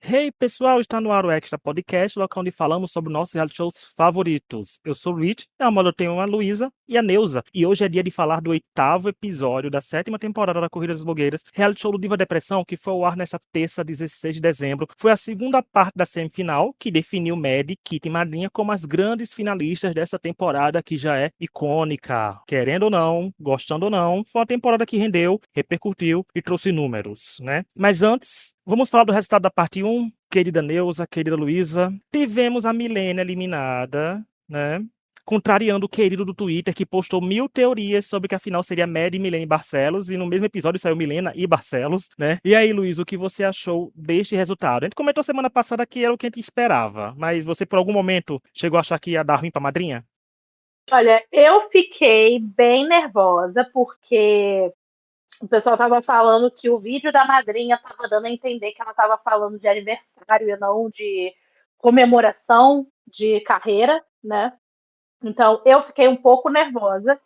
Hey pessoal, está no ar o Extra Podcast, local onde falamos sobre nossos reality shows favoritos. Eu sou o Rich, a moda eu tenho a Luísa e a Neuza, e hoje é dia de falar do 8º episódio da 7ª temporada da Corrida das Blogueiras, reality show do Diva Depressão, que foi ao ar nesta terça, 16 de dezembro. Foi a segunda parte da semifinal, que definiu Maddie, Kitty e Madrinha como as grandes finalistas dessa temporada, que já é icônica. Querendo ou não, gostando ou não, foi uma temporada que rendeu, repercutiu e trouxe números, né? Mas antes, vamos falar do resultado da parte 1. Querida Neuza, querida Luísa. Tivemos a Milena eliminada, né? Contrariando o querido do Twitter, que postou 1000 teorias sobre que a final seria Maddie, Milena e Barcelos, e no mesmo episódio saiu Milena e Barcelos, né? E aí, Luísa, o que você achou deste resultado? A gente comentou semana passada que era o que a gente esperava, mas você por algum momento chegou a achar que ia dar ruim pra madrinha? Olha, eu fiquei bem nervosa porque o pessoal estava falando que o vídeo da madrinha estava dando a entender que ela estava falando de aniversário e não de comemoração de carreira, né? Então eu fiquei um pouco nervosa,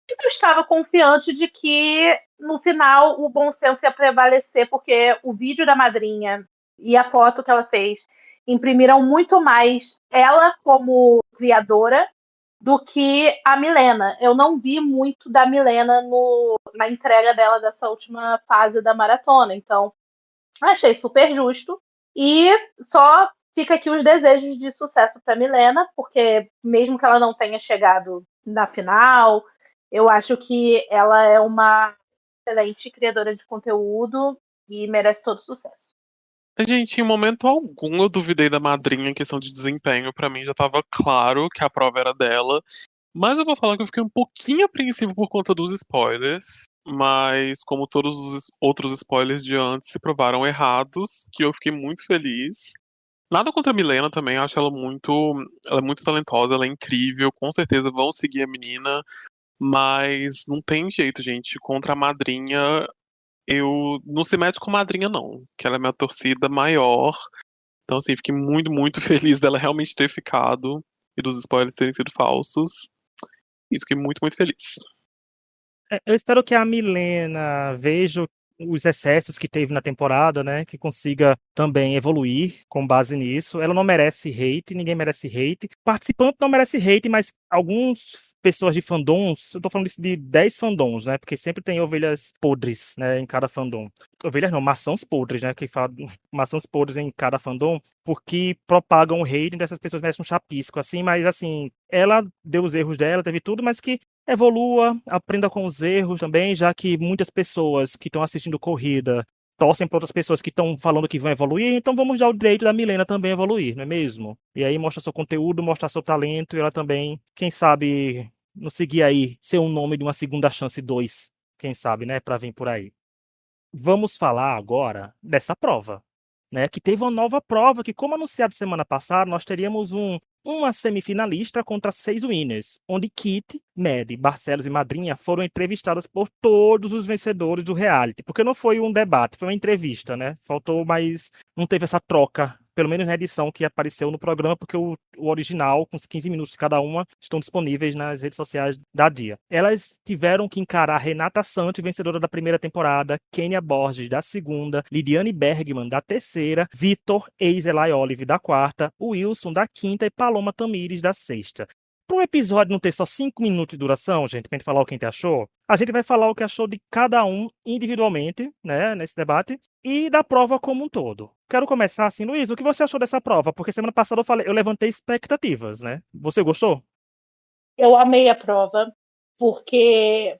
mas eu estava confiante de que no final o bom senso ia prevalecer, porque o vídeo da madrinha e a foto que ela fez imprimiram muito mais ela como criadora do que a Milena. Eu não vi muito da Milena na entrega dela dessa última fase da maratona. Então, achei super justo. E só fica aqui os desejos de sucesso para Milena, porque mesmo que ela não tenha chegado na final, eu acho que ela é uma excelente criadora de conteúdo e merece todo sucesso. Gente, em momento algum eu duvidei da madrinha em questão de desempenho. Pra mim já tava claro que a prova era dela. Mas eu vou falar que eu fiquei um pouquinho apreensivo por conta dos spoilers. Mas, como todos os outros spoilers de antes se provaram errados, que eu fiquei muito feliz. Nada contra a Milena também, eu acho ela é muito talentosa, ela é incrível, com certeza vão seguir a menina, mas não tem jeito, gente. Contra a madrinha, eu não se mete com a madrinha, não, que ela é minha torcida maior. Então, assim, fiquei muito, muito feliz dela realmente ter ficado e dos spoilers terem sido falsos. Isso, fiquei muito, muito feliz. Eu espero que a Milena veja os excessos que teve na temporada, né? Que consiga também evoluir com base nisso. Ela não merece hate, ninguém merece hate. Participante não merece hate, mas alguns pessoas de fandoms, eu tô falando isso de 10 fandoms, né? Porque sempre tem ovelhas podres, né, em cada fandom. Ovelhas não, maçãs podres, né? Que fala maçãs podres em cada fandom, porque propagam o hate dessas pessoas merecem um chapisco, assim, mas assim, ela deu os erros dela, teve tudo, mas que evolua, aprenda com os erros também, já que muitas pessoas que estão assistindo corrida torcem para outras pessoas que estão falando que vão evoluir, então vamos dar o direito da Milena também evoluir, não é mesmo? E aí mostra seu conteúdo, mostra seu talento, e ela também, quem sabe, não seguir aí, ser um nome de uma segunda chance 2, quem sabe, né, para vir por aí. Vamos falar agora dessa prova, né? Que teve uma nova prova que, como anunciado semana passada, nós teríamos uma semifinalista contra 6 winners, onde Kitty, Maddie, Barcelos e Madrinha foram entrevistadas por todos os vencedores do reality, porque não foi um debate, foi uma entrevista, né? Faltou, mas não teve essa troca, pelo menos na edição que apareceu no programa, porque o original, com os 15 minutos de cada uma, estão disponíveis nas redes sociais da Dia. Elas tiveram que encarar Renata Santos, vencedora da primeira temporada, Kênia Borges, da segunda, Lidiane Bergman, da terceira, Vitor Eiselay Olive, da quarta, Wilson, da quinta e Paloma Tamires, da sexta. Para um episódio não ter só 5 minutos de duração, gente, pra gente falar o que a gente achou, a gente vai falar o que achou de cada um individualmente, né, nesse debate, e da prova como um todo. Quero começar assim, Luiz, o que você achou dessa prova? Porque semana passada eu levantei expectativas, né? Você gostou? Eu amei a prova, porque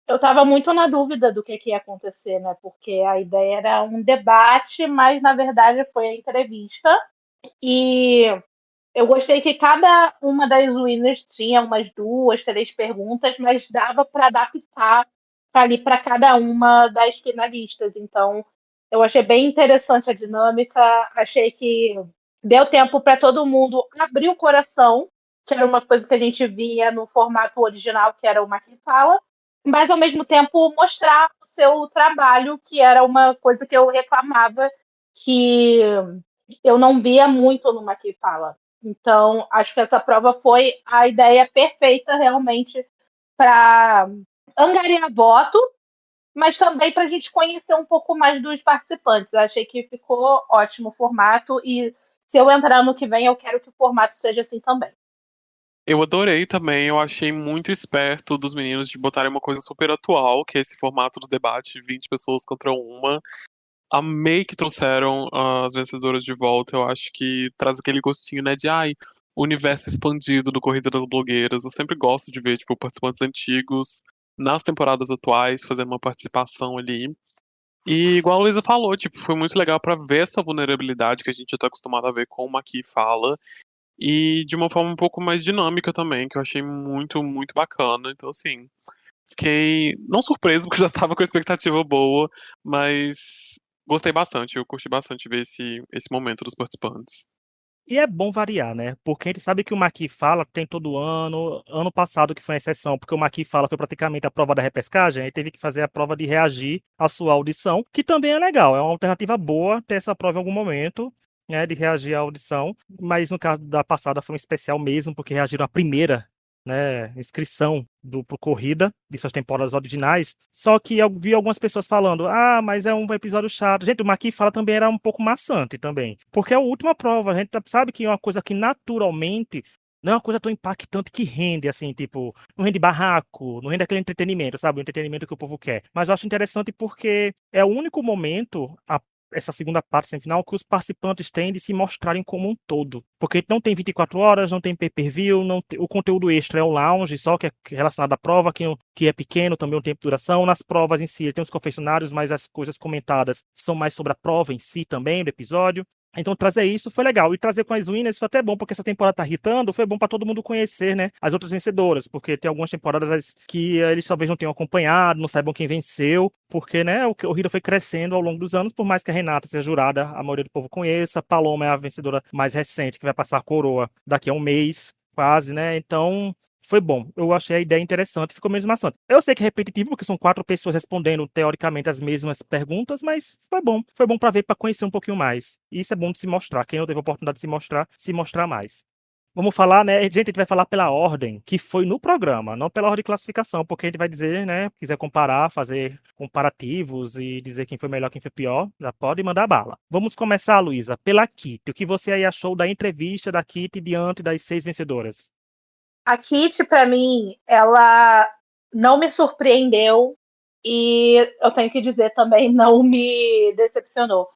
eu estava muito na dúvida do que ia acontecer, né? Porque a ideia era um debate, mas na verdade foi a entrevista. E eu gostei que cada uma das winners tinha umas duas, três perguntas, mas dava para adaptar ali para cada uma das finalistas. Então, eu achei bem interessante a dinâmica. Achei que deu tempo para todo mundo abrir o coração, que era uma coisa que a gente via no formato original, que era uma que fala, mas ao mesmo tempo mostrar o seu trabalho, que era uma coisa que eu reclamava que eu não via muito no que fala. Então, acho que essa prova foi a ideia perfeita realmente para angariar voto mas também para a gente conhecer um pouco mais dos participantes. Eu achei que ficou ótimo o formato e se eu entrar no que vem, eu quero que o formato seja assim também. Eu adorei também, eu achei muito esperto dos meninos de botarem uma coisa super atual, que é esse formato do debate, 20 pessoas contra uma. Amei que trouxeram as vencedoras de volta, eu acho que traz aquele gostinho, né, de ai, universo expandido do Corrida das Blogueiras. Eu sempre gosto de ver, tipo, participantes antigos nas temporadas atuais fazendo uma participação ali. E igual a Luísa falou, tipo, foi muito legal pra ver essa vulnerabilidade que a gente já tá acostumado a ver com o Maqui fala. E de uma forma um pouco mais dinâmica também, que eu achei muito, muito bacana. Então, assim, fiquei não surpreso, porque eu já tava com a expectativa boa, mas gostei bastante. Eu curti bastante ver esse momento dos participantes. E é bom variar, né? Porque a gente sabe que o Maqui Fala tem todo ano. Ano passado que foi uma exceção, porque o Maqui Fala foi praticamente a prova da repescagem, aí teve que fazer a prova de reagir à sua audição, que também é legal, é uma alternativa boa ter essa prova em algum momento, né, de reagir à audição. Mas no caso da passada foi um especial mesmo, porque reagiram à primeira, né, inscrição pro Corrida de suas temporadas originais. Só que eu vi algumas pessoas falando: ah, mas é um episódio chato. Gente, o Maqui Fala também era um pouco maçante também, porque é a última prova. A gente sabe que é uma coisa que naturalmente não é uma coisa tão impactante que rende, assim, tipo, não rende barraco, não rende aquele entretenimento, sabe? O entretenimento que o povo quer. Mas eu acho interessante porque é o único momento, essa segunda parte semifinal, que os participantes têm de se mostrarem como um todo. Porque não tem 24 horas, não tem pay-per-view, o conteúdo extra é o lounge, só que é relacionado à prova, que é pequeno, também o tempo de duração. Nas provas em si, tem os confessionários, mas as coisas comentadas são mais sobre a prova em si também, do episódio. Então trazer isso foi legal. E trazer com as winners foi até bom, porque essa temporada tá irritando, foi bom para todo mundo conhecer, né, as outras vencedoras, porque tem algumas temporadas que eles talvez não tenham acompanhado, não saibam quem venceu, porque, né, o Corrida foi crescendo ao longo dos anos, por mais que a Renata seja jurada, a maioria do povo conheça, a Paloma é a vencedora mais recente, que vai passar a coroa daqui a um mês, quase, né, então foi bom. Eu achei a ideia interessante, ficou menos maçante. Eu sei que é repetitivo, porque são 4 pessoas respondendo, teoricamente, as mesmas perguntas, mas foi bom. Foi bom para ver, para conhecer um pouquinho mais. E isso é bom de se mostrar. Quem não teve a oportunidade de se mostrar mais. Vamos falar, né? Gente, a gente vai falar pela ordem que foi no programa, não pela ordem de classificação, porque a gente vai dizer, né? Quiser comparar, fazer comparativos e dizer quem foi melhor, quem foi pior, já pode mandar bala. Vamos começar, Luísa, pela Kitty. O que você aí achou da entrevista da Kitty diante das 6 vencedoras? A Kitty, para mim, ela não me surpreendeu e eu tenho que dizer também não me decepcionou,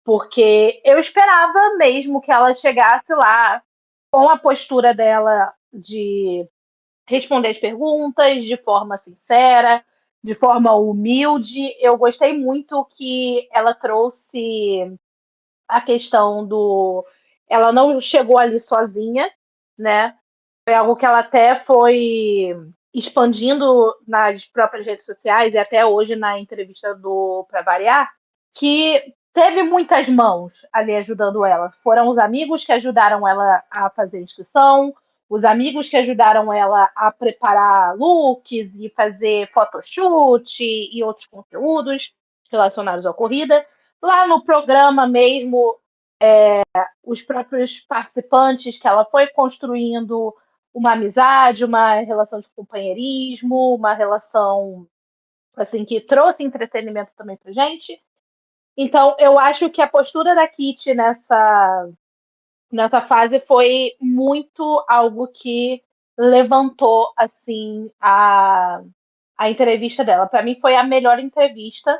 porque eu esperava mesmo que ela chegasse lá com a postura dela de responder as perguntas de forma sincera, de forma humilde. Eu gostei muito que ela trouxe a questão do. Ela não chegou ali sozinha, né? Foi algo que ela até foi expandindo nas próprias redes sociais e até hoje na entrevista do Pra Variar, que teve muitas mãos ali ajudando ela. Foram os amigos que ajudaram ela a fazer a inscrição, os amigos que ajudaram ela a preparar looks e fazer photoshoot e outros conteúdos relacionados à corrida. Lá no programa mesmo, os próprios participantes que ela foi construindo uma amizade, uma relação de companheirismo, uma relação assim que trouxe entretenimento também pra gente. Então, eu acho que a postura da Kitty nessa fase foi muito algo que levantou assim a entrevista dela. Para mim foi a melhor entrevista,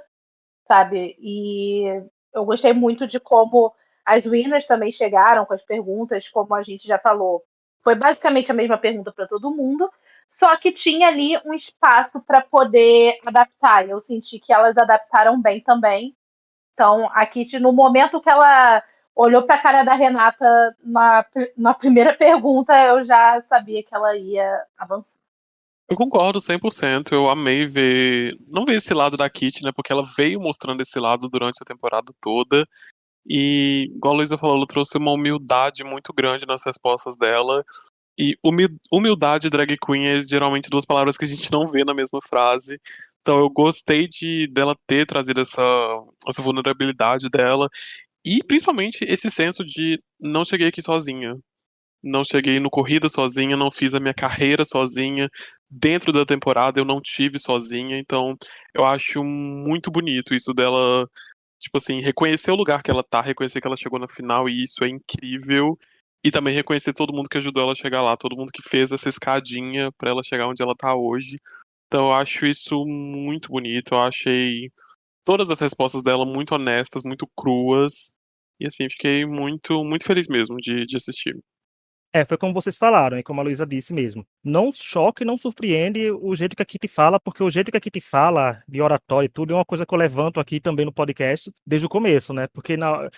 sabe? E eu gostei muito de como as winners também chegaram com as perguntas, como a gente já falou. Foi basicamente a mesma pergunta para todo mundo, só que tinha ali um espaço para poder adaptar. Eu senti que elas adaptaram bem também. Então, a Kitty, no momento que ela olhou para a cara da Renata na primeira pergunta, eu já sabia que ela ia avançar. Eu concordo 100%. Eu amei ver, não ver esse lado da Kitty, né, porque ela veio mostrando esse lado durante a temporada toda. E, igual a Luísa falou, ela trouxe uma humildade muito grande nas respostas dela. E humildade e drag queen é geralmente duas palavras que a gente não vê na mesma frase. Então eu gostei dela ter trazido essa vulnerabilidade dela. E principalmente esse senso de não cheguei aqui sozinha. não cheguei no corrida sozinha, não fiz a minha carreira sozinha. Dentro da temporada eu não tive sozinha, então eu acho muito bonito isso dela, tipo assim, reconhecer o lugar que ela tá, reconhecer que ela chegou na final e isso é incrível. E também reconhecer todo mundo que ajudou ela a chegar lá, todo mundo que fez essa escadinha pra ela chegar onde ela tá hoje. Então eu acho isso muito bonito, eu achei todas as respostas dela muito honestas, muito cruas. E assim, fiquei muito, muito feliz mesmo de assistir. Foi como vocês falaram, e como a Luísa disse mesmo. Não choca e não surpreende o jeito que a Kitty fala, porque o jeito que a Kitty fala, de oratório e tudo, é uma coisa que eu levanto aqui também no podcast, desde o começo, né? Porque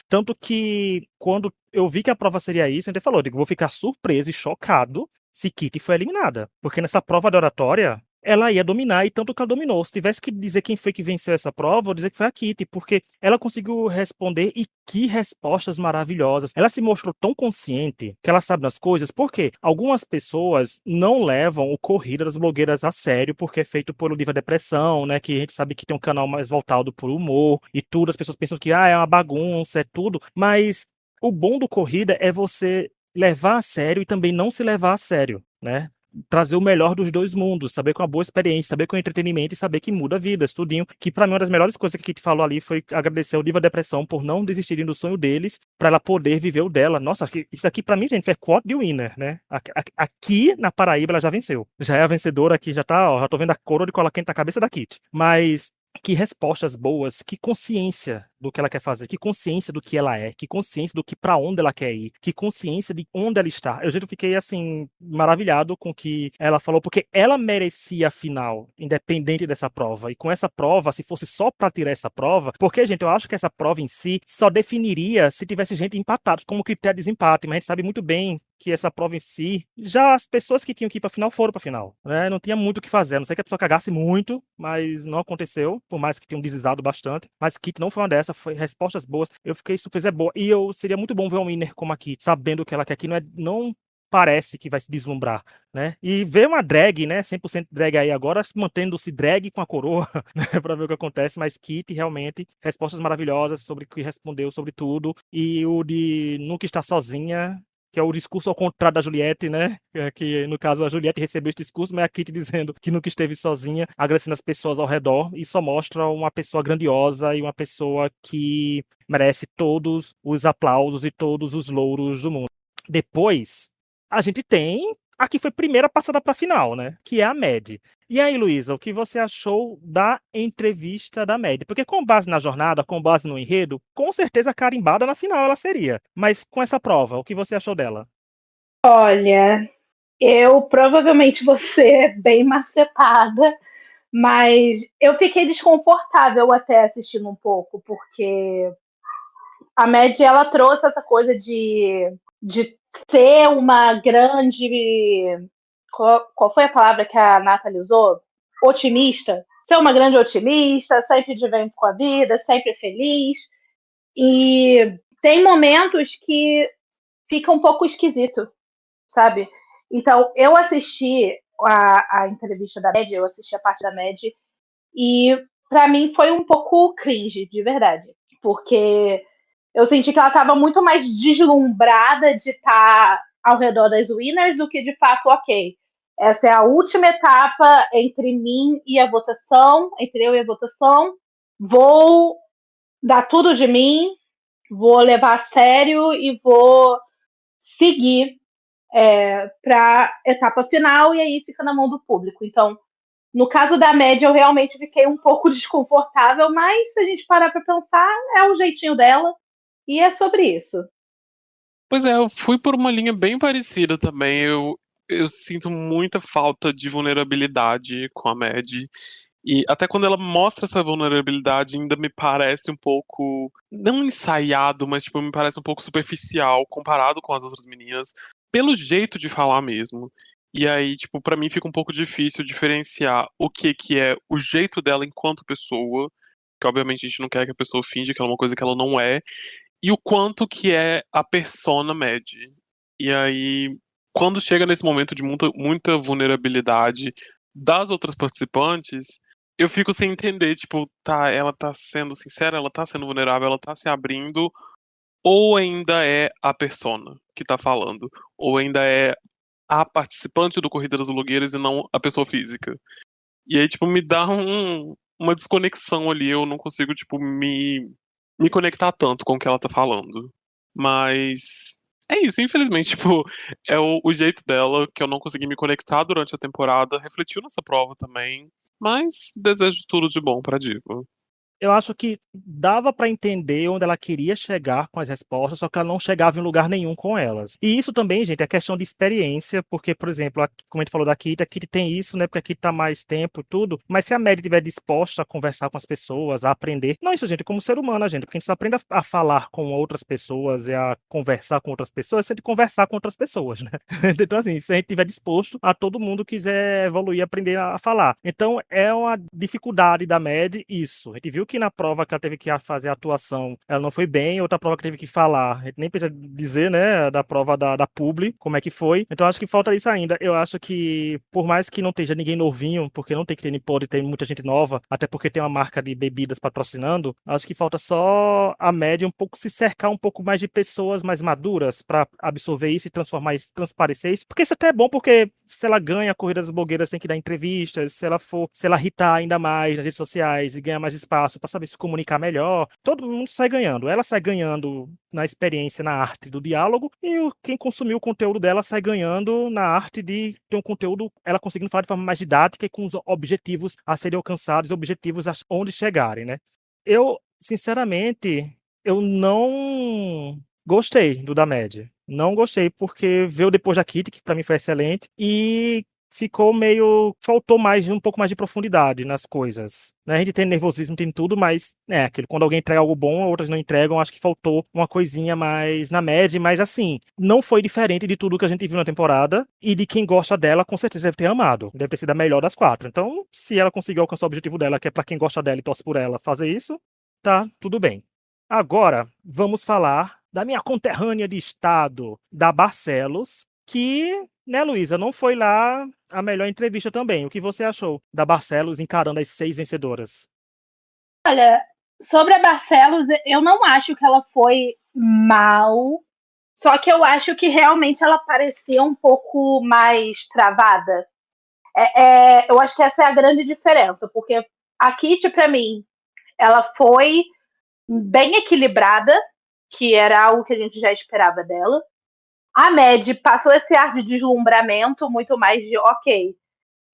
tanto que quando eu vi que a prova seria isso, a gente falou, digo, vou ficar surpreso e chocado se Kitty foi eliminada. Porque nessa prova de oratória, ela ia dominar, e tanto que ela dominou. Se tivesse que dizer quem foi que venceu essa prova, eu vou dizer que foi a Kitty, porque ela conseguiu responder, e que respostas maravilhosas. Ela se mostrou tão consciente que ela sabe das coisas, porque algumas pessoas não levam o Corrida das Blogueiras a sério, porque é feito pelo Diva Depressão, né, que a gente sabe que tem um canal mais voltado por humor e tudo, as pessoas pensam que é uma bagunça, é tudo, mas o bom do Corrida é você levar a sério e também não se levar a sério, né? Trazer o melhor dos dois mundos, saber com uma boa experiência, saber com entretenimento e saber que muda vidas, tudinho. Que pra mim uma das melhores coisas que a Kitty falou ali foi agradecer ao Diva Depressão por não desistirem do sonho deles, pra ela poder viver o dela. Nossa, isso aqui pra mim, gente, é quote de winner, né? Aqui na Paraíba ela já venceu. Já é a vencedora aqui, já tá, ó, já tô vendo a coroa de cola quente na cabeça da Kitty. Mas que respostas boas, que consciência do que ela quer fazer, que consciência do que ela é, que consciência do que para onde ela quer ir, que consciência de onde ela está. Eu já fiquei assim maravilhado com o que ela falou, porque ela merecia a final, independente dessa prova. E com essa prova, se fosse só para tirar essa prova, porque gente, eu acho que essa prova em si só definiria se tivesse gente empatados como critério de desempate, mas a gente sabe muito bem que essa prova em si, já as pessoas que tinham que ir para a final foram para a final, né? Não tinha muito o que fazer, a não sei que a pessoa cagasse muito, mas não aconteceu, por mais que tenham deslizado bastante. Mas Kitty não foi uma dessas, foi respostas boas. Eu fiquei surpreso, é boa. E seria muito bom ver um winner como a Kitty, sabendo o que ela quer aqui, não parece que vai se deslumbrar, né? E ver uma drag, né, 100% drag aí agora, mantendo-se drag com a coroa, né, pra ver o que acontece, mas Kitty realmente, respostas maravilhosas sobre o que respondeu, sobre tudo, e o de nunca estar sozinha, que é o discurso ao contrário da Juliette, né? Que no caso a Juliette recebeu esse discurso, mas a Kitty dizendo que nunca esteve sozinha, agradecendo as pessoas ao redor, e só mostra uma pessoa grandiosa e uma pessoa que merece todos os aplausos e todos os louros do mundo. Depois, a gente tem a que foi primeira passada para a final, né? Que é a Mad. E aí, Luísa, o que você achou da entrevista da Mad? Porque com base na jornada, com base no enredo, com certeza carimbada na final ela seria. Mas com essa prova, o que você achou dela? Olha, eu provavelmente vou ser bem macetada, mas eu fiquei desconfortável até assistindo um pouco, porque a Mad, ela trouxe essa coisa de ser uma grande... Qual foi a palavra que a Nathalie usou? Otimista. Ser uma grande otimista, sempre de bem com a vida, sempre feliz. E tem momentos que fica um pouco esquisito, sabe? Então, eu assisti a entrevista da Mad, eu assisti a parte da Mad, e pra mim foi um pouco cringe, de verdade. Porque eu senti que ela estava muito mais deslumbrada de estar ao redor das winners do que de fato, ok. Essa é a última etapa entre mim e a votação, entre eu e a votação. Vou dar tudo de mim, vou levar a sério e vou seguir para a etapa final, e aí fica na mão do público. Então, no caso da média, eu realmente fiquei um pouco desconfortável, mas se a gente parar para pensar, é o jeitinho dela, e é sobre isso. Pois é, eu fui por uma linha bem parecida também. Eu sinto muita falta de vulnerabilidade com a Mad. E até quando ela mostra essa vulnerabilidade, ainda me parece um pouco, não ensaiado, mas tipo, me parece um pouco superficial comparado com as outras meninas, pelo jeito de falar mesmo. E aí, tipo, pra mim fica um pouco difícil diferenciar o que é o jeito dela enquanto pessoa, que obviamente a gente não quer que a pessoa finja que ela é uma coisa que ela não é, e o quanto que é a persona Mad. E aí, quando chega nesse momento de muita, muita vulnerabilidade das outras participantes, eu fico sem entender, tipo, tá, ela tá sendo sincera, ela tá sendo vulnerável, ela tá se abrindo, ou ainda é a persona que tá falando, ou ainda é a participante do Corrida das Blogueiras e não a pessoa física. E aí, tipo, me dá uma desconexão ali, eu não consigo, tipo, me conectar tanto com o que ela tá falando. Mas é isso, infelizmente, tipo, é o jeito dela que eu não consegui me conectar durante a temporada, refletiu nessa prova também. Mas desejo tudo de bom pra Diva. Eu acho que dava pra entender onde ela queria chegar com as respostas, só que ela não chegava em lugar nenhum com elas. E isso também, gente, é questão de experiência, porque, por exemplo, como a gente falou da Kitty, a Kitty tem isso, né? Porque a Kitty tá mais tempo e tudo, mas se a Maddie estiver disposta a conversar com as pessoas, a aprender, não isso, gente, como ser humano, gente, porque a gente só aprende a falar com outras pessoas e a conversar com outras pessoas, se a gente conversar com outras pessoas, né? Então, assim, se a gente estiver disposto a todo mundo quiser evoluir, aprender a falar. Então, é uma dificuldade da Maddie isso. A gente viu que na prova que ela teve que fazer a atuação, ela não foi bem, outra prova que teve que falar. A gente nem precisa dizer, né, da prova da Publi, como é que foi. Então, acho que falta isso ainda. Eu acho que, por mais que não esteja ninguém novinho, porque não tem que ter, nem pode ter muita gente nova, até porque tem uma marca de bebidas patrocinando, acho que falta só a Maddie um pouco se cercar um pouco mais de pessoas mais maduras para absorver isso e transformar isso, transparecer isso. Porque isso até é bom, porque se ela ganha a Corrida das Blogueiras, tem que dar entrevistas, se ela irritar ainda mais nas redes sociais e ganhar mais espaço para saber se comunicar melhor, todo mundo sai ganhando. Ela sai ganhando na experiência, na arte do diálogo, e quem consumiu o conteúdo dela sai ganhando na arte de ter um conteúdo, ela conseguindo falar de forma mais didática e com os objetivos a serem alcançados, objetivos onde chegarem, né? Eu, sinceramente, eu não gostei do da Média. Não gostei, porque veio depois da Kitty, que pra mim foi excelente, e ficou meio. Faltou um pouco mais de profundidade nas coisas. Né? A gente tem nervosismo, tem tudo, mas é aquilo. Quando alguém entrega algo bom, outras não entregam, acho que faltou uma coisinha mais na média, mas assim, não foi diferente de tudo que a gente viu na temporada, e de quem gosta dela, com certeza deve ter amado. Deve ter sido a melhor das quatro. Então, se ela conseguir alcançar o objetivo dela, que é pra quem gosta dela e torce por ela, fazer isso, tá tudo bem. Agora, vamos falar da minha conterrânea de estado, da Barcelos, que, né, Luísa, não foi lá a melhor entrevista também. O que você achou da Barcelos encarando as 6 vencedoras? Olha, sobre a Barcelos, eu não acho que ela foi mal, só que eu acho que realmente ela parecia um pouco mais travada. Eu acho que essa é a grande diferença, porque a Kitty, pra mim, ela foi bem equilibrada, que era algo que a gente já esperava dela. A Maddie passou esse ar de deslumbramento, muito mais de, ok,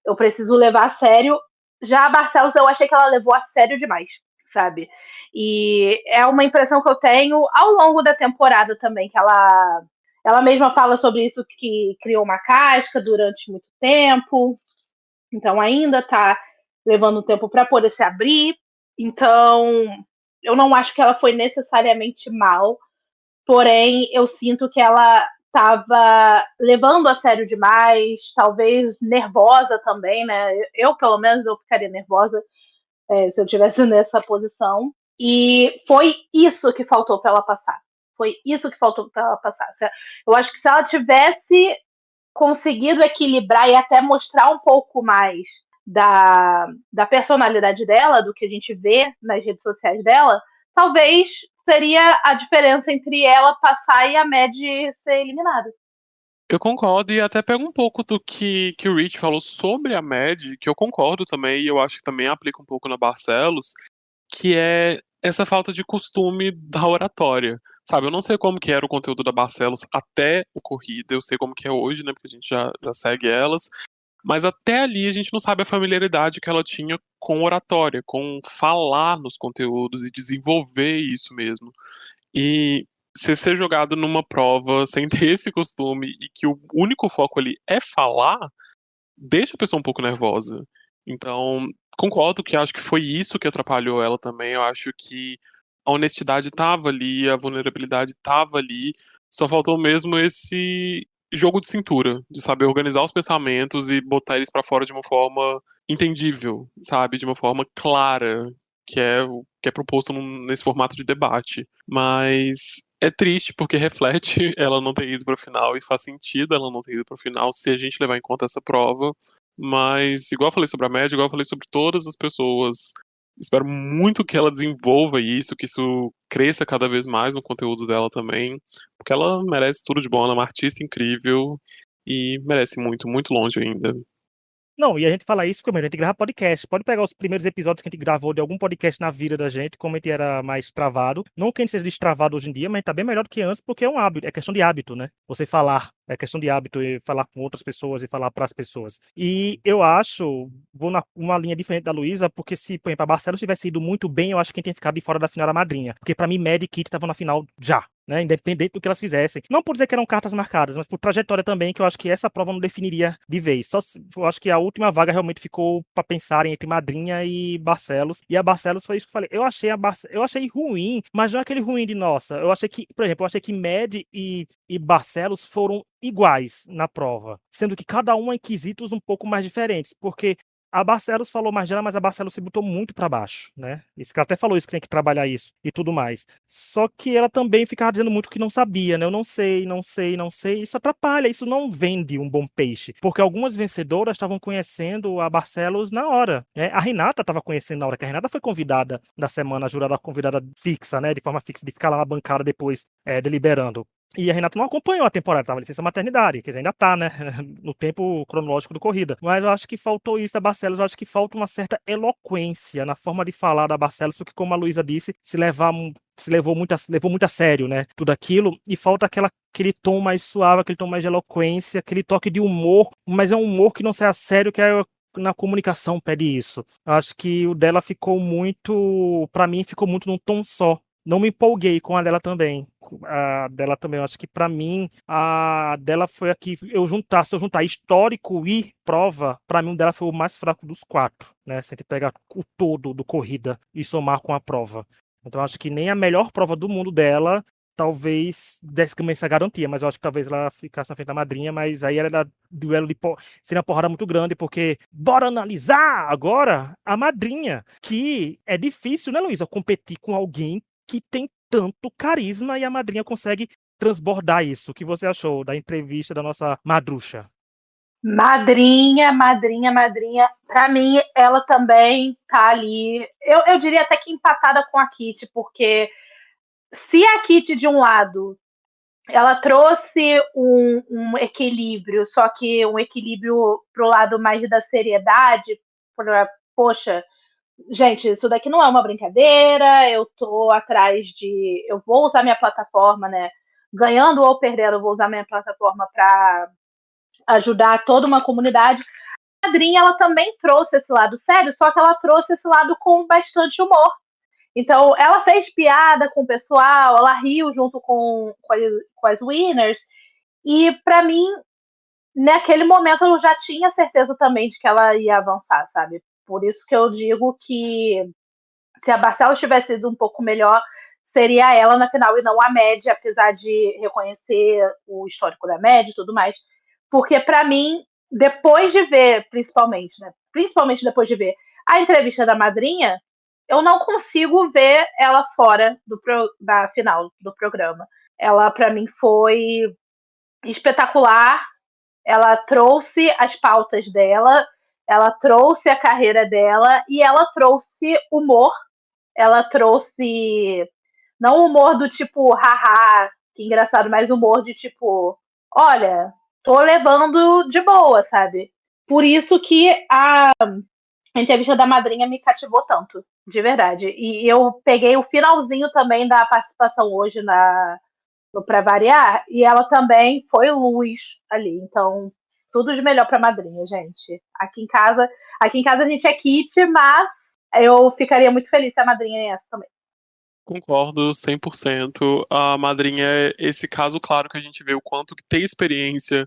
eu preciso levar a sério. Já a Barcelos, eu achei que ela levou a sério demais, sabe? E é uma impressão que eu tenho ao longo da temporada também, que ela mesma fala sobre isso, que criou uma casca durante muito tempo, então ainda tá levando tempo para poder se abrir. Então, eu não acho que ela foi necessariamente mal, porém, eu sinto que ela estava levando a sério demais, talvez nervosa também, né? Eu pelo menos, eu ficaria nervosa se eu estivesse nessa posição. E foi isso que faltou para ela passar. Foi isso que faltou para ela passar. Eu acho que se ela tivesse conseguido equilibrar e até mostrar um pouco mais da personalidade dela, do que a gente vê nas redes sociais dela, talvez seria a diferença entre ela passar e a Maddie ser eliminada. Eu concordo e até pego um pouco do que o Rich falou sobre a Mad, que eu concordo também, e eu acho que também aplica um pouco na Barcelos, que é essa falta de costume da oratória. Sabe, eu não sei como que era o conteúdo da Barcelos até o Corrida, eu sei como que é hoje, né, porque a gente já segue elas, mas até ali a gente não sabe a familiaridade que ela tinha com oratória, com falar nos conteúdos e desenvolver isso mesmo. E você ser jogado numa prova sem ter esse costume e que o único foco ali é falar, deixa a pessoa um pouco nervosa. Então, concordo que acho que foi isso que atrapalhou ela também. Eu acho que a honestidade tava ali, a vulnerabilidade tava ali. Só faltou mesmo esse jogo de cintura, de saber organizar os pensamentos e botar eles pra fora de uma forma entendível, sabe? De uma forma clara, que é o que é proposto nesse formato de debate. Mas é triste porque reflete ela não ter ido para o final e faz sentido ela não ter ido para o final se a gente levar em conta essa prova. Mas, igual eu falei sobre a média, igual eu falei sobre todas as pessoas Espero muito que ela desenvolva isso, que isso cresça cada vez mais no conteúdo dela também, porque ela merece tudo de bom, ela é uma artista incrível e merece muito, muito longe ainda. Não, e a gente fala isso porque a gente grava podcast. Pode pegar os primeiros episódios que a gente gravou de algum podcast na vida da gente, como a gente era mais travado. Não que a gente seja destravado hoje em dia, mas a gente tá bem melhor do que antes, porque é um hábito, é questão de hábito, né? Você falar, é questão de hábito e falar com outras pessoas e falar pras pessoas. E eu acho, vou uma linha diferente da Luísa, porque se, por exemplo, a Barcelos tivesse ido muito bem, eu acho que quem tinha ficado de fora da final era a Madrinha. Porque pra mim, Mad e Kit estavam na final já. Né, independente do que elas fizessem. Não por dizer que eram cartas marcadas, mas por trajetória também, que eu acho que essa prova não definiria de vez. Eu acho que a última vaga realmente ficou para pensarem entre Madrinha e Barcelos. E a Barcelos foi isso que eu falei. Eu achei ruim, mas não é aquele ruim de nossa. Eu achei que, por exemplo, Mad e Barcelos foram iguais na prova, sendo que cada um em quesitos um pouco mais diferentes, porque a Barcelos falou mais dela, mas a Barcelos se botou muito para baixo, né? Isso que ela até falou isso, que tem que trabalhar isso e tudo mais. Só que ela também ficava dizendo muito que não sabia, né? Eu não sei, não sei, não sei. Isso atrapalha, isso não vende um bom peixe. Porque algumas vencedoras estavam conhecendo a Barcelos na hora, né? A Renata estava conhecendo na hora, que a Renata foi convidada da semana, a jurada convidada fixa, né? De forma fixa, de ficar lá na bancada depois, deliberando. E a Renata não acompanhou a temporada, estava em licença maternidade, quer dizer, ainda tá, né, no tempo cronológico do corrida. Mas eu acho que faltou isso da Barcelos, eu acho que falta uma certa eloquência na forma de falar da Barcelos, porque como a Luísa disse, levou muito a sério, né, tudo aquilo, e falta aquele tom mais suave, aquele tom mais de eloquência, aquele toque de humor, mas é um humor que não sai a sério, que é na comunicação pede isso. Eu acho que o dela ficou muito, pra mim, ficou muito num tom só. Não me empolguei com a dela também. A dela também, eu acho que pra mim, a dela foi a que se eu juntar histórico e prova, pra mim o dela foi o mais fraco dos quatro, né? Se a gente pegar o todo do corrida e somar com a prova. Então eu acho que nem a melhor prova do mundo dela talvez desse também essa garantia, mas eu acho que talvez ela ficasse na frente da Madrinha, mas aí era duelo seria uma porrada muito grande, porque bora analisar agora a Madrinha, que é difícil, né, Luísa, competir com alguém que tem tanto carisma e a Madrinha consegue transbordar isso. O que você achou da entrevista da nossa madruxa? Madrinha, madrinha, madrinha. Pra mim, ela também tá ali. Eu diria até que empatada com a Kitty, porque se a Kitty, de um lado, ela trouxe um equilíbrio, só que um equilíbrio pro lado mais da seriedade, poxa, gente, isso daqui não é uma brincadeira, eu tô atrás de. Eu vou usar minha plataforma, né? Ganhando ou perdendo, eu vou usar minha plataforma para ajudar toda uma comunidade. A Madrinha, ela também trouxe esse lado sério, só que ela trouxe esse lado com bastante humor. Então, ela fez piada com o pessoal, ela riu junto com as winners, e para mim, naquele momento, eu já tinha certeza também de que ela ia avançar, sabe? Por isso que eu digo que se a Barcelos tivesse ido um pouco melhor, seria ela na final e não a Mad, apesar de reconhecer o histórico da Mad e tudo mais. Porque, para mim, depois de ver, principalmente, né? Principalmente depois de ver a entrevista da Madrinha, eu não consigo ver ela fora da final do programa. Ela, para mim, foi espetacular. Ela trouxe as pautas dela, ela trouxe a carreira dela e ela trouxe humor. Ela trouxe não humor do tipo, haha, que engraçado, mas humor de tipo, olha, tô levando de boa, sabe? Por isso que a entrevista da Madrinha me cativou tanto, de verdade. E eu peguei o finalzinho também da participação hoje no Pra Variar, e ela também foi luz ali. Então, tudo de melhor pra Madrinha, gente. Aqui em casa a gente é kit, mas eu ficaria muito feliz se a Madrinha ganhasse também. Concordo 100%. A Madrinha é esse caso claro que a gente vê o quanto que ter experiência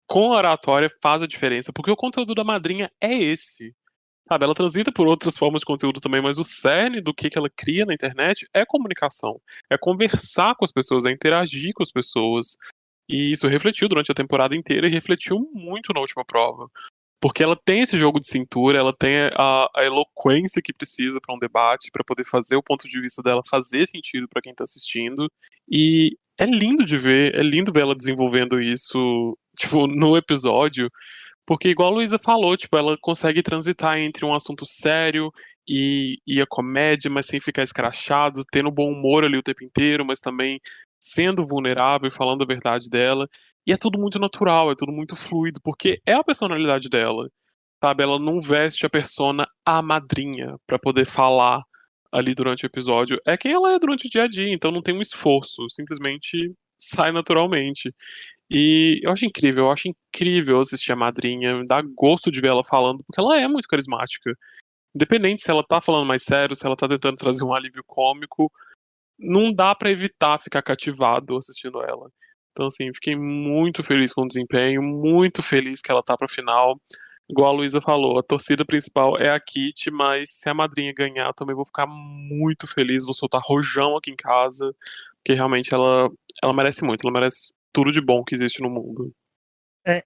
com a oratória faz a diferença, porque o conteúdo da Madrinha é esse. Sabe, ela transita por outras formas de conteúdo também, mas o cerne do que ela cria na internet é comunicação. É conversar com as pessoas, é interagir com as pessoas. E isso refletiu durante a temporada inteira e refletiu muito na última prova. Porque ela tem esse jogo de cintura, ela tem a eloquência que precisa para um debate, para poder fazer o ponto de vista dela fazer sentido para quem tá assistindo. E é lindo de ver, é lindo ver ela desenvolvendo isso, tipo, no episódio. Porque, igual a Luísa falou, tipo, ela consegue transitar entre um assunto sério e a comédia, mas sem ficar escrachado, tendo bom humor ali o tempo inteiro, mas também sendo vulnerável e falando a verdade dela. E é tudo muito natural, é tudo muito fluido, porque é a personalidade dela, sabe? Ela não veste a persona a madrinha pra poder falar ali durante o episódio. É quem ela é durante o dia a dia, então não tem um esforço, simplesmente sai naturalmente. E eu acho incrível assistir a madrinha, me dá gosto de ver ela falando, porque ela é muito carismática. Independente se ela tá falando mais sério, se ela tá tentando trazer um alívio cômico, não dá pra evitar ficar cativado assistindo ela. Então, assim, fiquei muito feliz com o desempenho, muito feliz que ela tá pra final. Igual a Luísa falou, a torcida principal é a Kitty, mas se a madrinha ganhar, eu também vou ficar muito feliz, vou soltar rojão aqui em casa, porque realmente ela merece muito, ela merece tudo de bom que existe no mundo.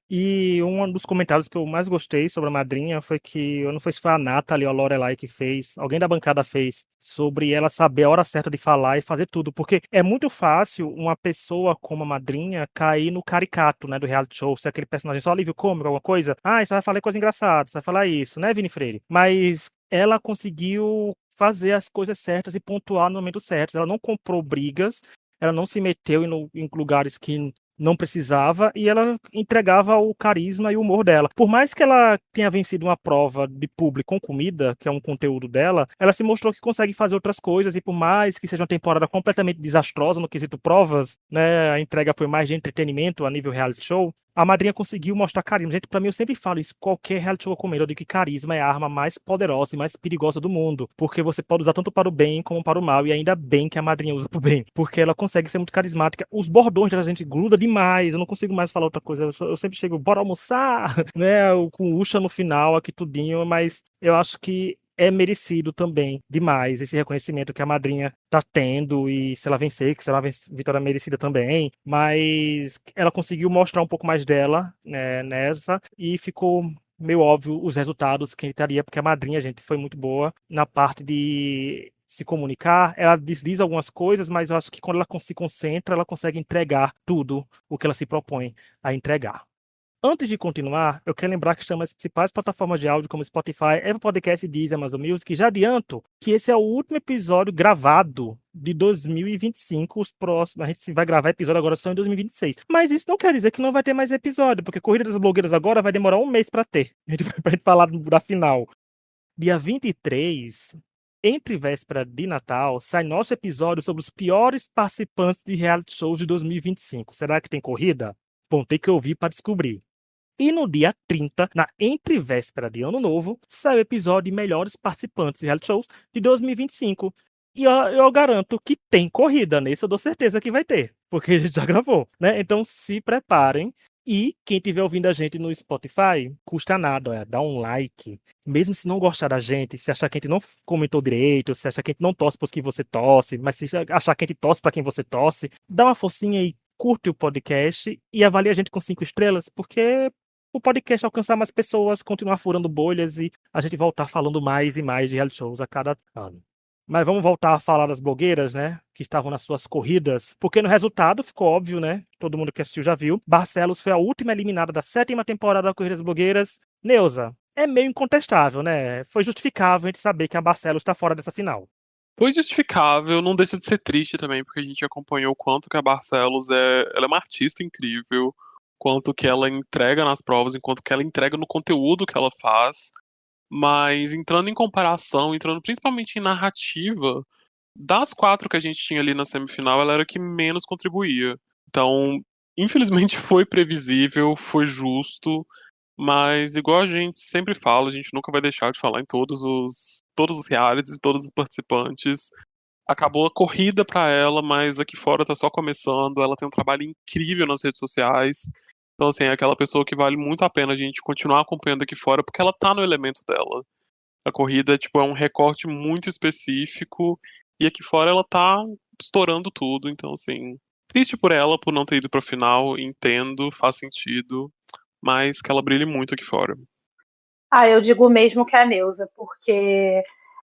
E um dos comentários que eu mais gostei sobre a madrinha foi que, eu não sei se foi a Nathalie ou a Lorelai que fez, alguém da bancada fez, sobre ela saber a hora certa de falar e fazer tudo. Porque é muito fácil uma pessoa como a madrinha cair no caricato, né, do reality show, ser aquele personagem só alívio cômico, alguma coisa. Ah, você vai falar coisa engraçada, você vai falar isso, né, Vini Freire? Mas ela conseguiu fazer as coisas certas e pontuar no momento certo. Ela não comprou brigas, ela não se meteu em lugares que não precisava, e ela entregava o carisma e o humor dela. Por mais que ela tenha vencido uma prova de público com comida, que é um conteúdo dela, ela se mostrou que consegue fazer outras coisas, e por mais que seja uma temporada completamente desastrosa no quesito provas, né, a entrega foi mais de entretenimento a nível reality show, a madrinha conseguiu mostrar carisma. Gente, pra mim, eu sempre falo isso, qualquer reality show eu comento, eu digo que carisma é a arma mais poderosa e mais perigosa do mundo, porque você pode usar tanto para o bem como para o mal, e ainda bem que a madrinha usa pro bem, porque ela consegue ser muito carismática. Os bordões da gente gruda demais, eu não consigo mais falar outra coisa, eu sempre chego, bora almoçar, né, com o Ucha no final, aqui tudinho, mas eu acho que é merecido também demais esse reconhecimento que a madrinha tá tendo, e se ela vencer, que será uma vitória merecida também, mas ela conseguiu mostrar um pouco mais dela, né, nessa, e ficou meio óbvio os resultados que estaria, porque a madrinha, gente, foi muito boa na parte de se comunicar. Ela desliza algumas coisas, mas eu acho que quando ela se concentra, ela consegue entregar tudo o que ela se propõe a entregar. Antes de continuar, eu quero lembrar que estamos nas principais plataformas de áudio como Spotify, Apple Podcast e Deezer, Amazon Music. Já adianto que esse é o último episódio gravado de 2025. Os próximos, a gente vai gravar episódio agora só em 2026. Mas isso não quer dizer que não vai ter mais episódio, porque Corrida das Blogueiras agora vai demorar um mês para ter. A gente vai falar da final. Dia 23, entre véspera de Natal, sai nosso episódio sobre os piores participantes de reality shows de 2025. Será que tem corrida? Vão ter que ouvir para descobrir. E no dia 30, na entrevéspera de Ano Novo, sai o episódio de melhores participantes de reality shows de 2025. E eu garanto que tem corrida, nesse eu dou certeza que vai ter, porque a gente já gravou, né? Então se preparem. E quem estiver ouvindo a gente no Spotify, custa nada, dá um like. Mesmo se não gostar da gente, se achar que a gente não comentou direito, se achar que a gente não torce para que você torce, mas se achar que a gente torce para quem você torce, dá uma forcinha aí, curte o podcast e avalie a gente com 5 estrelas, porque o podcast alcançar mais pessoas, continuar furando bolhas e a gente voltar falando mais e mais de reality shows a cada ano. Mas vamos voltar a falar das blogueiras, né? Que estavam nas suas corridas. Porque no resultado ficou óbvio, né? Todo mundo que assistiu já viu. Barcelos foi a última eliminada da 7ª temporada da Corrida das Blogueiras. Neuza, é meio incontestável, né? Foi justificável a gente saber que a Barcelos está fora dessa final. Foi justificável, não deixa de ser triste também, porque a gente acompanhou o quanto que a Barcelos ela é uma artista incrível, quanto que ela entrega nas provas, enquanto que ela entrega no conteúdo que ela faz. Mas entrando em comparação, entrando principalmente em narrativa, das 4 que a gente tinha ali na semifinal, ela era a que menos contribuía. Então, infelizmente foi previsível, foi justo, mas igual a gente sempre fala, a gente nunca vai deixar de falar em todos os realities e todos os participantes. Acabou a corrida pra ela, mas aqui fora tá só começando. Ela tem um trabalho incrível nas redes sociais. Então, assim, é aquela pessoa que vale muito a pena a gente continuar acompanhando aqui fora, porque ela tá no elemento dela. A corrida, tipo, é um recorte muito específico, e aqui fora ela tá estourando tudo. Então, assim, triste por ela, por não ter ido pra final, entendo, faz sentido, mas que ela brilhe muito aqui fora. Eu digo mesmo que a Neuza, porque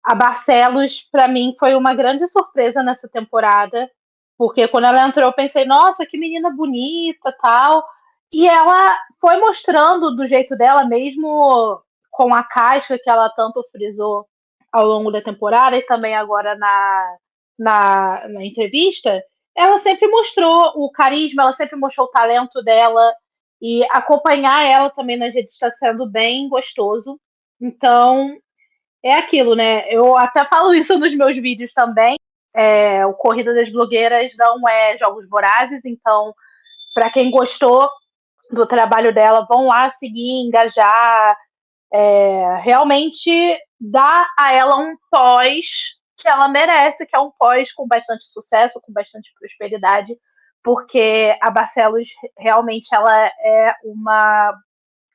a Barcelos, para mim, foi uma grande surpresa nessa temporada, porque quando ela entrou eu pensei, nossa, que menina bonita, tal, e ela foi mostrando do jeito dela, mesmo com a casca que ela tanto frisou ao longo da temporada e também agora na entrevista, ela sempre mostrou o carisma, ela sempre mostrou o talento dela, e acompanhar ela também nas redes está sendo bem gostoso. Então, é aquilo, né? Eu até falo isso nos meus vídeos também. O Corrida das Blogueiras não é Jogos Vorazes, então, para quem gostou do trabalho dela, vão lá seguir, engajar, realmente dá a ela um pós que ela merece, que é um pós com bastante sucesso, com bastante prosperidade, porque a Barcelos realmente ela é uma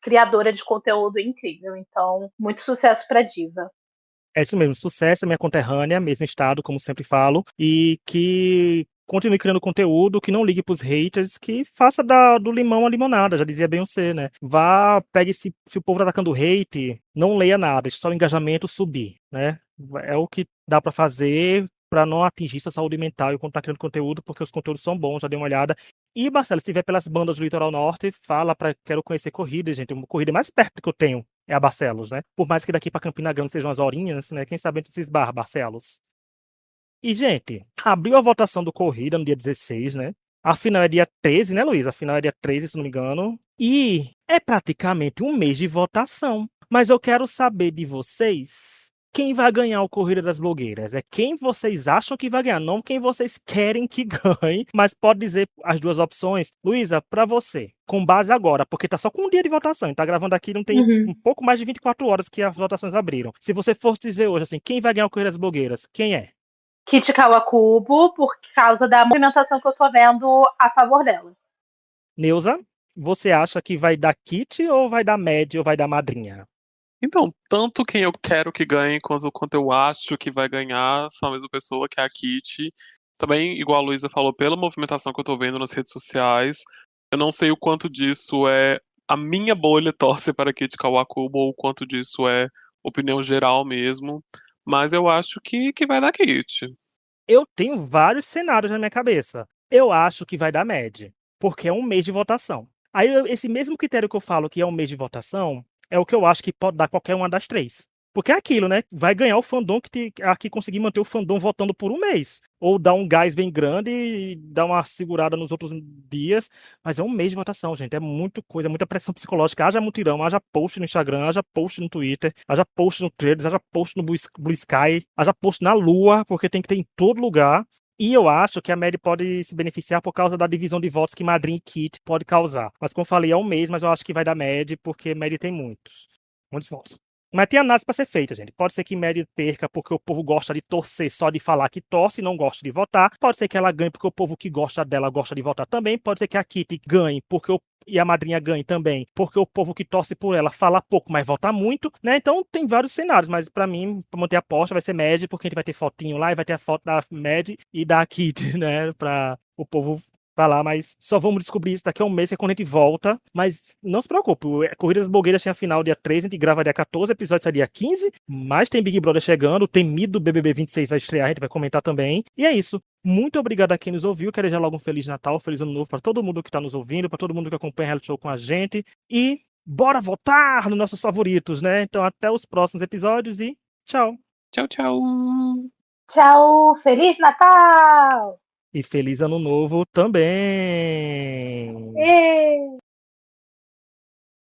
criadora de conteúdo incrível. Então, muito sucesso para Diva. É isso mesmo, sucesso, é minha conterrânea, mesmo estado, como sempre falo, e que continue criando conteúdo, que não ligue pros haters, que faça do limão a limonada, já dizia bem você, né? Vá, pegue se o povo tá atacando hate, não leia nada, deixe só o engajamento subir, né? É o que dá pra fazer pra não atingir sua saúde mental enquanto tá criando conteúdo, porque os conteúdos são bons, já dei uma olhada. E, Marcelo, se estiver pelas bandas do Litoral Norte, fala quero conhecer corrida, gente, uma corrida mais perto que eu tenho é a Barcelos, né? Por mais que daqui pra Campina Grande sejam umas horinhas, né? Quem sabe a gente se esbarra, Barcelos. E, gente, abriu a votação do Corrida no dia 16, né? A final é dia 13, né, Luiz? A final é dia 13, se não me engano. E é praticamente um mês de votação. Mas eu quero saber de vocês quem vai ganhar o Corrida das Blogueiras. É quem vocês acham que vai ganhar, não quem vocês querem que ganhe. Mas pode dizer as duas opções. Luísa, pra você, com base agora, porque tá só com um dia de votação. E tá gravando aqui, não tem um pouco mais de 24 horas que as votações abriram. Se você fosse dizer hoje, assim, quem vai ganhar o Corrida das Blogueiras? Quem é? Kit Kawakubo, por causa da movimentação que eu tô vendo a favor dela. Neuza, você acha que vai dar Kit ou vai dar Mad ou vai dar Madrinha? Então, tanto quem eu quero que ganhe quanto eu acho que vai ganhar são a mesma pessoa, que é a Kitty. Também, igual a Luísa falou, pela movimentação que eu tô vendo nas redes sociais, eu não sei o quanto disso é a minha bolha torce para a Kitty Kawakubo ou o quanto disso é opinião geral mesmo, mas eu acho que vai dar Kitty. Eu tenho vários cenários na minha cabeça. Eu acho que vai dar Mad, porque é um mês de votação. Aí, esse mesmo critério que eu falo que é um mês de votação, é o que eu acho que pode dar qualquer uma das três. Porque é aquilo, né? Vai ganhar o fandom que conseguir manter o fandom votando por um mês. Ou dar um gás bem grande e dar uma segurada nos outros dias. Mas é um mês de votação, gente. É muita coisa, muita pressão psicológica. Haja mutirão, haja post no Instagram, haja post no Twitter, haja post no Threads, haja post no Blue Sky, haja post na Lua, porque tem que ter em todo lugar. E eu acho que a Mad pode se beneficiar por causa da divisão de votos que Madrin e Kit pode causar. Mas como eu falei, é um mês, mas eu acho que vai dar Mad, porque Mad tem muitos votos. Mas tem análise para ser feita, gente. Pode ser que Mad perca porque o povo gosta de torcer só de falar que torce e não gosta de votar. Pode ser que ela ganhe porque o povo que gosta dela gosta de votar também. Pode ser que a Kitty ganhe e a madrinha ganhe também, porque o povo que torce por ela fala pouco, mas vota muito, né? Então tem vários cenários, mas pra mim, pra manter a aposta, vai ser Mad, porque a gente vai ter fotinho lá e vai ter a foto da Mad e da Kitty, né? Pra o povo falar, mas só vamos descobrir isso daqui a um mês, que é quando a gente volta. Mas não se preocupe, Corridas Blogueiras tem a final dia 13, a gente grava dia 14, o episódio sai dia 15, mas tem Big Brother chegando, tem Mido do BBB 26 vai estrear, a gente vai comentar também. E é isso. Muito obrigado a quem nos ouviu. Quero desejar logo um Feliz Natal, um Feliz Ano Novo para todo mundo que está nos ouvindo, para todo mundo que acompanha o Reality Show com a gente. E bora votar nos nossos favoritos, né? Então até os próximos episódios e tchau. Tchau, tchau. Tchau, Feliz Natal! E Feliz Ano Novo também! Ê!